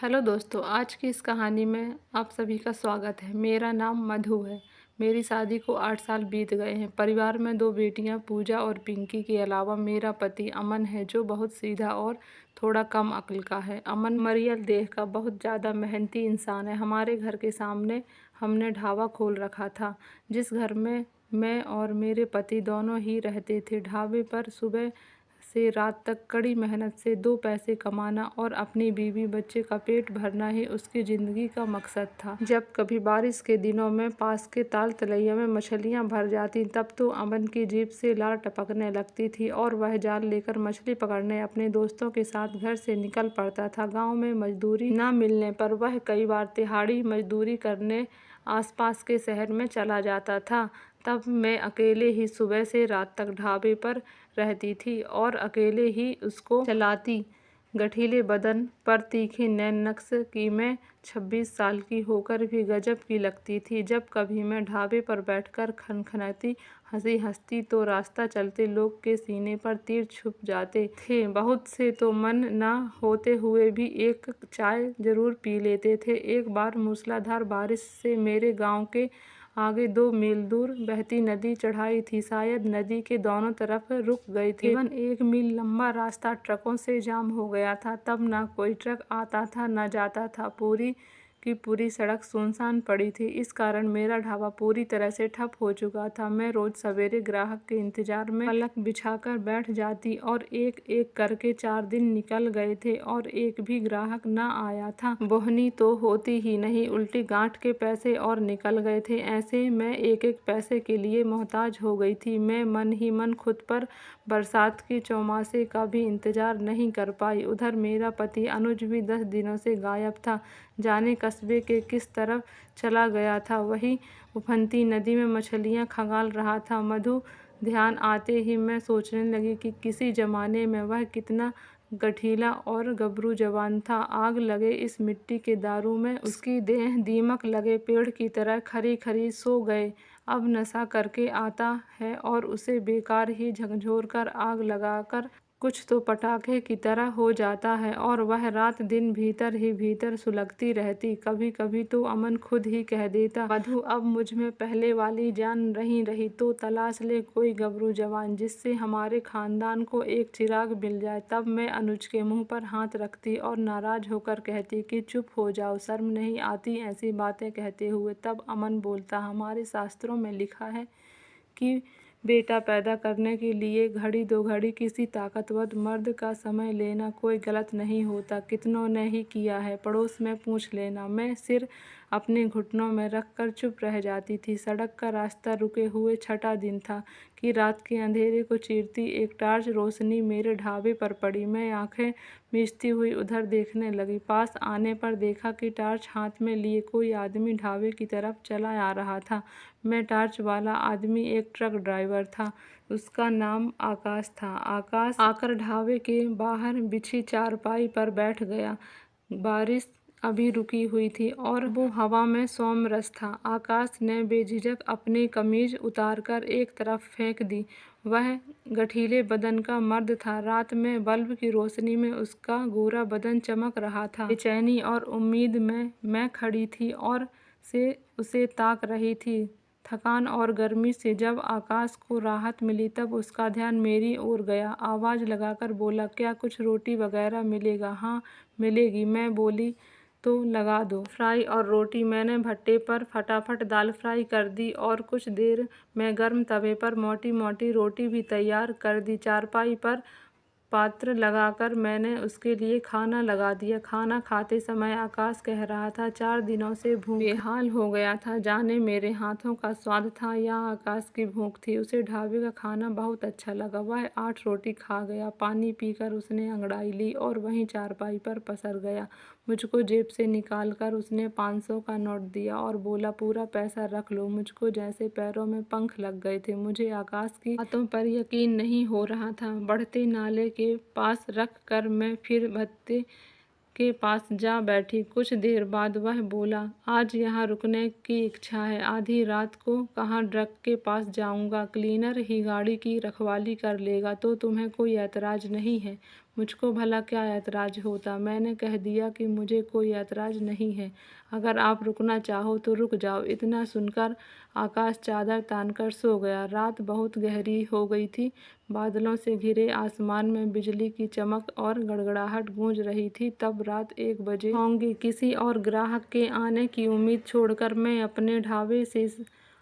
Hello दोस्तों, आज की इस कहानी में आप सभी का स्वागत है। मेरा नाम मधु है। मेरी शादी को 8 साल बीत गए हैं। परिवार में 2 बेटियां पूजा और पिंकी के अलावा मेरा पति अमन है, जो बहुत सीधा और थोड़ा कम अक्ल का है। अमन मरियल देह का बहुत ज़्यादा मेहनती इंसान है। हमारे घर के सामने हमने ढाबा खोल रखा था, जिस घर में मैं और मेरे पति दोनों ही रहते थे। ढाबे पर सुबह से रात तक कड़ी मेहनत से 2 पैसे कमाना और अपनी बीवी बच्चे का पेट भरना ही उसकी ज़िंदगी का मकसद था। जब कभी बारिश के दिनों में पास के ताल तलैया में मछलियां भर जाती, तब तो अमन की जीभ से लार टपकने लगती थी और वह जाल लेकर मछली पकड़ने अपने दोस्तों के साथ घर से निकल पड़ता था। गाँव में मजदूरी न मिलने पर वह कई बार दिहाड़ी मजदूरी करने आसपास के शहर में चला जाता था। तब मैं अकेले ही सुबह से रात तक ढाबे पर रहती थी और अकेले ही उसको चलाती। गठीले बदन पर तीखे नैन नक्श की मैं 26 साल की होकर भी गजब की लगती थी। जब कभी मैं ढाबे पर बैठकर खनखनाती हंसी हंसती तो रास्ता चलते लोग के सीने पर तीर छुप जाते थे। बहुत से तो मन न होते हुए भी एक चाय जरूर पी लेते थे। एक बार मूसलाधार बारिश से मेरे गांव के आगे 2 मील दूर बहती नदी चढ़ाई थी। शायद नदी के दोनों तरफ रुक गए थे। करीबन 1 मील लंबा रास्ता ट्रकों से जाम हो गया था। तब न कोई ट्रक आता था न जाता था। पूरी की पूरी सड़क सुनसान पड़ी थी। इस कारण मेरा ढाबा पूरी तरह से ठप हो चुका था। मैं रोज सवेरे ग्राहक के इंतजार में पलक बिछाकर बैठ जाती और एक एक करके 4 दिन निकल गए थे और एक भी ग्राहक न आया था। बोहनी तो होती ही नहीं, उल्टी गांठ के पैसे और निकल गए थे। ऐसे मैं एक एक पैसे के लिए मोहताज हो गई थी। मैं मन ही मन खुद पर बरसात के चौमासे का भी इंतजार नहीं कर पाई। उधर मेरा पति अनुज भी 10 दिनों से गायब था। जाने कस्बे के किस तरफ चला गया था। वही उफनती नदी में मछलियां खंगाल रहा था। मधु ध्यान आते ही मैं सोचने लगी कि किसी जमाने में वह कितना गठीला और गबरू जवान था। आग लगे इस मिट्टी के दारू में उसकी देह दीमक लगे पेड़ की तरह खरी खरी सो गए। अब नशा करके आता है और उसे बेकार ही झकझोर कर आग लगाकर कुछ तो पटाखे की तरह हो जाता है और वह रात दिन भीतर ही भीतर सुलगती रहती। कभी कभी तो अमन खुद ही कह देता, मधु अब मुझ में पहले वाली जान नहीं रही तो तलाश ले कोई गबरू जवान जिससे हमारे खानदान को एक चिराग मिल जाए। तब मैं अनुज के मुंह पर हाथ रखती और नाराज होकर कहती कि चुप हो जाओ, शर्म नहीं आती ऐसी बातें कहते हुए। तब अमन बोलता, हमारे शास्त्रों में लिखा है कि बेटा पैदा करने के लिए घड़ी 2 घड़ी किसी ताकतवर मर्द का समय लेना कोई गलत नहीं होता। कितनों ने ही किया है, पड़ोस में पूछ लेना। मैं सिर अपने घुटनों में रखकर चुप रह जाती थी। सड़क का रास्ता रुके हुए 6ठा दिन था कि रात के अंधेरे को चीरती एक टार्च रोशनी मेरे ढाबे पर पड़ी। मैं आंखें मीचती हुई उधर देखने लगी। पास आने पर देखा कि टार्च हाथ में लिए कोई आदमी ढाबे की तरफ चला आ रहा था। मैं टार्च वाला आदमी एक ट्रक ड्राइवर था। उसका नाम आकाश था। आकाश आकर ढाबे के बाहर बिछी चारपाई पर बैठ गया। बारिश अभी रुकी हुई थी और वो हवा में सोमरस था। आकाश ने बेझिझक अपनी कमीज उतारकर एक तरफ फेंक दी। वह गठीले बदन का मर्द था। रात में बल्ब की रोशनी में उसका गोरा बदन चमक रहा था। बेचैनी और उम्मीद में मैं खड़ी थी और से उसे ताक रही थी। थकान और गर्मी से जब आकाश को राहत मिली तब उसका ध्यान मेरी ओर गया। आवाज़ लगाकर बोला, क्या कुछ रोटी वगैरह मिलेगा? हाँ मिलेगी, मैं बोली तो लगा दो। फ्राई और रोटी। मैंने भट्टे पर फटाफट दाल फ्राई कर दी और कुछ देर में गर्म तवे पर मोटी मोटी रोटी भी तैयार कर दी। चारपाई पर पात्र लगाकर मैंने उसके लिए खाना लगा दिया। खाना खाते समय आकाश कह रहा था, 4 दिनों से भूख बेहाल हो गया था। जाने मेरे हाथों का स्वाद था या आकाश की भूख थी। उसे ढाबे का खाना बहुत अच्छा लगा। वह 8 रोटी खा गया। पानी पीकर उसने अंगड़ाई ली और वहीं चारपाई पर पसर गया। मुझको जेब से निकालकर उसने 500 का नोट दिया और बोला, पूरा पैसा रख लो। मुझको जैसे पैरों में पंख लग गए थे। मुझे आकाश की बातों पर यकीन नहीं हो रहा था। बढ़ते नाले के पास रख कर मैं फिर भत्ते के पास जा बैठी। कुछ देर बाद वह बोला, आज यहाँ रुकने की इच्छा है। आधी रात को कहाँ ट्रक के पास जाऊँगा, क्लीनर ही गाड़ी की रखवाली कर लेगा तो तुम्हें कोई ऐतराज नहीं है। मुझको भला क्या ऐतराज़ होता। मैंने कह दिया कि मुझे कोई ऐतराज़ नहीं है, अगर आप रुकना चाहो तो रुक जाओ। इतना सुनकर आकाश चादर तानकर सो गया। रात बहुत गहरी हो गई थी। बादलों से घिरे आसमान में बिजली की चमक और गड़गड़ाहट गूंज रही थी। तब रात 1 बजे होंगी। किसी और ग्राहक के आने की उम्मीद छोड़कर मैं अपने ढाबे से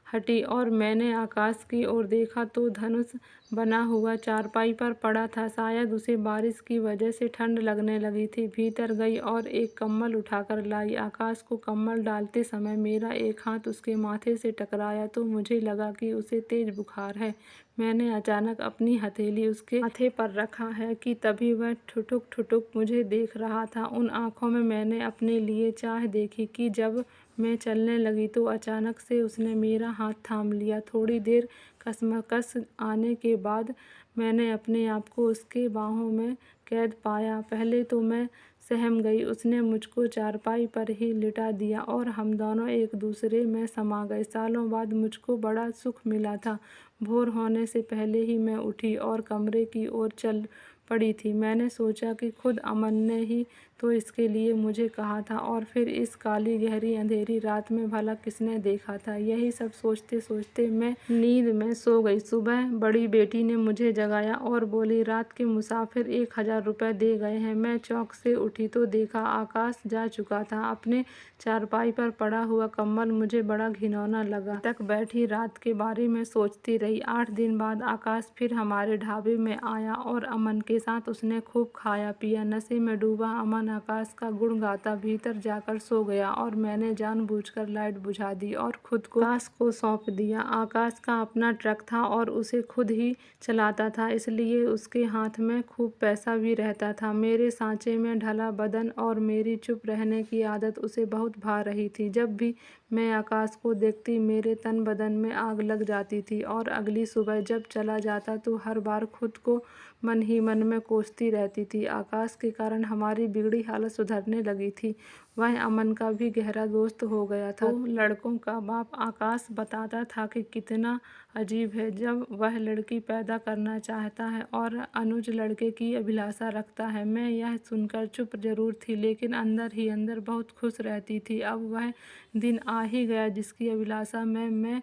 हटी और मैंने आकाश की ओर देखा तो धनुष बना हुआ चारपाई पर पड़ा था। शायद उसे बारिश की वजह से ठंड लगने लगी थी। भीतर गई और एक कंबल उठाकर लाई। आकाश को कंबल डालते समय मेरा एक हाथ उसके माथे से टकराया तो मुझे लगा कि उसे तेज बुखार है। मैंने अचानक अपनी हथेली उसके माथे पर रखा है कि तभी वह ठुठुक ठुठुक मुझे देख रहा था। उन आँखों में मैंने अपने लिए चाह देखी कि जब मैं चलने लगी तो अचानक से उसने मेरा हाथ थाम लिया। थोड़ी देर कशमकश आने के बाद मैंने अपने आप को उसके बाहों में कैद पाया। पहले तो मैं सहम गई। उसने मुझको चारपाई पर ही लिटा दिया और हम दोनों एक दूसरे में समा गए। सालों बाद मुझको बड़ा सुख मिला था। भोर होने से पहले ही मैं उठी और कमरे की ओर चल पड़ी थी। मैंने सोचा कि खुद अमन ने ही तो इसके लिए मुझे कहा था, और फिर इस काली गहरी अंधेरी रात में भला किसने देखा था। यही सब सोचते सोचते मैं नींद में सो गई। सुबह बड़ी बेटी ने मुझे जगाया और बोली, रात के मुसाफिर 1000 रुपये दे गए हैं। मैं चौंक से उठी तो देखा आकाश जा चुका था। अपने चारपाई पर पड़ा हुआ कंबल मुझे बड़ा घिनौना लगा। तक बैठी रात के बारे में सोचती रही। 8 दिन बाद आकाश फिर हमारे ढाबे में आया और अमन के साथ उसने खूब खाया पिया। नशे में डूबा अमन आकाश का गुण गाता भीतर जाकर सो गया और मैंने जानबूझकर लाइट बुझा दी और खुद को आकाश को सौंप दिया। आकाश का अपना ट्रक था और उसे खुद ही चलाता था, इसलिए उसके हाथ में खूब पैसा भी रहता था। मेरे सांचे में ढला बदन और मेरी चुप रहने की आदत उसे बहुत भा रही थी। जब भी मैं आकाश को देखती मेरे तन बदन में आग लग जाती थी और अगली सुबह जब चला जाता तो हर बार खुद को मन ही मन में कोसती रहती थी। आकाश के कारण हमारी बिगड़ी हालत सुधरने लगी थी। वह अमन का भी गहरा दोस्त हो गया था। तो लड़कों का बाप आकाश बताता था कि कितना अजीब है जब वह लड़की पैदा करना चाहता है और अनुज लड़के की अभिलाषा रखता है। मैं यह सुनकर चुप जरूर थी, लेकिन अंदर ही अंदर बहुत खुश रहती थी। अब वह दिन आ ही गया जिसकी अभिलाषा में मैं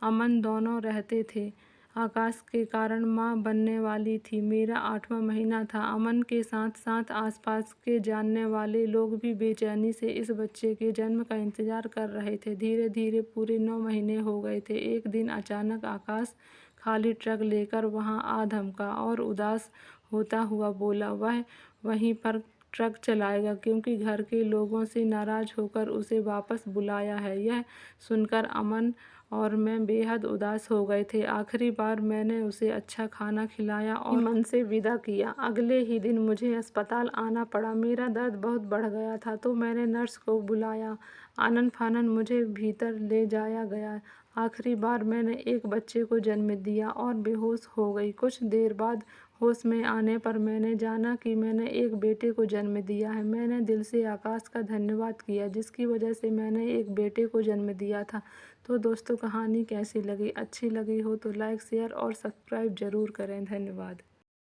अमन दोनों रहते थे। आकाश के कारण माँ बनने वाली थी। मेरा 8वां महीना था। अमन के साथ साथ आसपास के जानने वाले लोग भी बेचैनी से इस बच्चे के जन्म का इंतजार कर रहे थे। धीरे धीरे पूरे 9 महीने हो गए थे। एक दिन अचानक आकाश खाली ट्रक लेकर वहाँ आ धमका और उदास होता हुआ बोला, वह वहीं पर ट्रक चलाएगा क्योंकि घर के लोगों से नाराज होकर उसे वापस बुलाया है। यह सुनकर अमन और मैं बेहद उदास हो गए थे। आखिरी बार मैंने उसे अच्छा खाना खिलाया और मन से विदा किया। अगले ही दिन मुझे अस्पताल आना पड़ा। मेरा दर्द बहुत बढ़ गया था तो मैंने नर्स को बुलाया। आनन फानन मुझे भीतर ले जाया गया। आखिरी बार मैंने एक बच्चे को जन्म दिया और बेहोश हो गई। कुछ देर बाद होश में आने पर मैंने जाना कि मैंने एक बेटे को जन्म दिया है। मैंने दिल से आकाश का धन्यवाद किया जिसकी वजह से मैंने एक बेटे को जन्म दिया था। तो दोस्तों, कहानी कैसी लगी? अच्छी लगी हो तो लाइक शेयर और सब्सक्राइब ज़रूर करें। धन्यवाद।